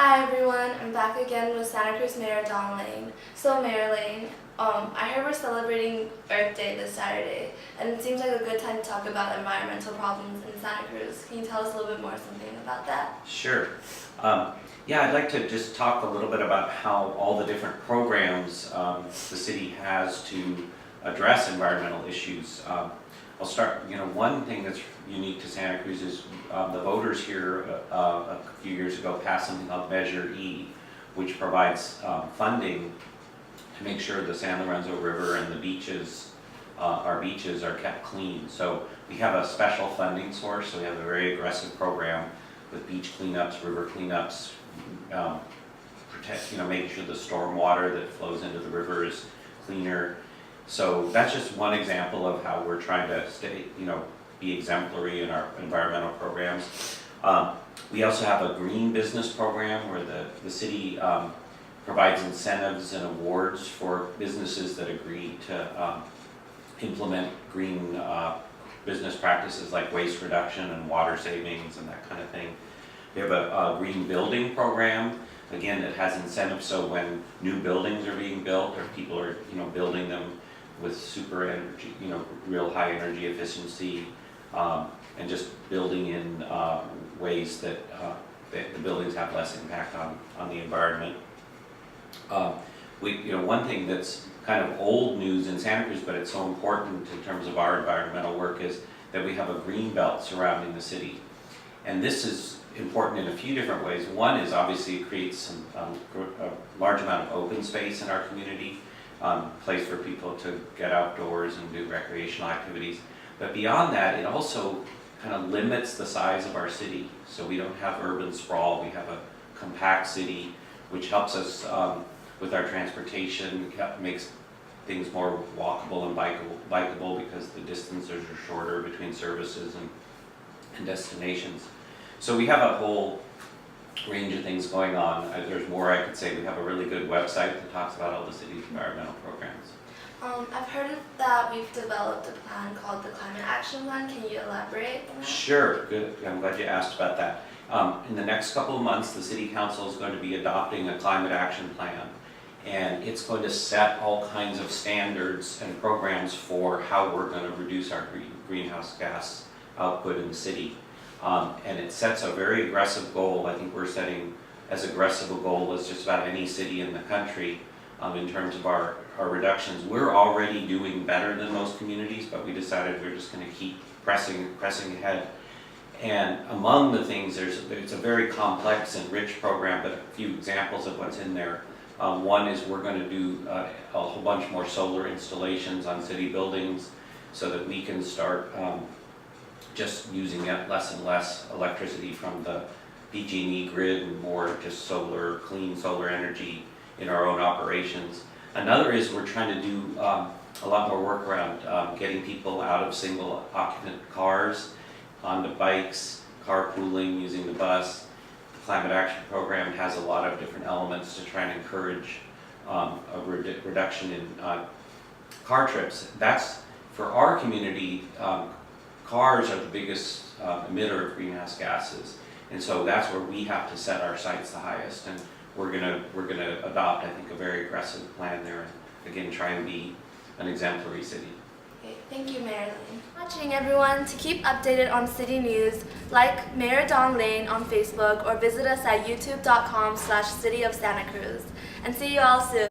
Hi everyone, I'm back again with Santa Cruz Mayor Dawn Lane. So Mayor Lane, I heard we're celebrating Earth Day this Saturday, and it seems like a good time to talk about environmental problems in Santa Cruz. Can you tell us a little bit more something about that? Sure. Yeah, I'd like to just talk a little bit about how all the different programs the city has to address environmental issues. I'll start, one thing that's unique to Santa Cruz is the voters here a few years ago passed something called Measure E, which provides funding to make sure the San Lorenzo River and the beaches, our beaches are kept clean. So we have a special funding source, so we have a very aggressive program with beach cleanups, river cleanups, making sure the storm water that flows into the river is cleaner. So that's just one example of how we're trying to be exemplary in our environmental programs. We also have a green business program where the city provides incentives and awards for businesses that agree to implement green business practices like waste reduction and water savings and that kind of thing. We have a green building program, again, that has incentives, so when new buildings are being built or people are building them with super energy, real high energy efficiency, and just building in ways that the buildings have less impact on the environment. One thing that's kind of old news in Santa Cruz, but it's so important in terms of our environmental work, is that we have a green belt surrounding the city. And this is important in a few different ways. One is obviously it creates a large amount of open space in our community, place for people to get outdoors and do recreational activities. But beyond that, it also kind of limits the size of our city. So we don't have urban sprawl, we have a compact city, which helps us with our transportation, makes things more walkable and bikeable because the distances are shorter between services and destinations. So we have a whole range of things going on. There's more I could say. We have a really good website that talks about all the city's environmental programs. I've heard that we've developed a plan called the Climate Action Plan. Can you elaborate on that? Sure, good. I'm glad you asked about that. In the next couple of months, the City Council is going to be adopting a climate action plan, and it's going to set all kinds of standards and programs for how we're going to reduce our greenhouse gas output in the city. And it sets a very aggressive goal. I think we're setting as aggressive a goal as just about any city in the country in terms of our reductions. We're already doing better than most communities, but we decided we're just going to keep pressing ahead. And among the things, it's a very complex and rich program, but a few examples of what's in there. One is we're going to do a whole bunch more solar installations on city buildings so that we can start just using less and less electricity from the PG&E grid and more just clean solar energy in our own operations. Another is we're trying to do a lot more work around getting people out of single occupant cars onto bikes, carpooling, using the bus. The Climate Action Program has a lot of different elements to try and encourage a reduction in car trips. That's, for our community, cars are the biggest emitter of greenhouse gases, and so that's where we have to set our sights the highest. And we're gonna adopt, I think, a very aggressive plan there, and again try and be an exemplary city. Okay, thank you, Mayor Lane. Watching everyone. To keep updated on city news, like Mayor Dawn Lane on Facebook or visit us at youtube.com/City of Santa Cruz. And see you all soon.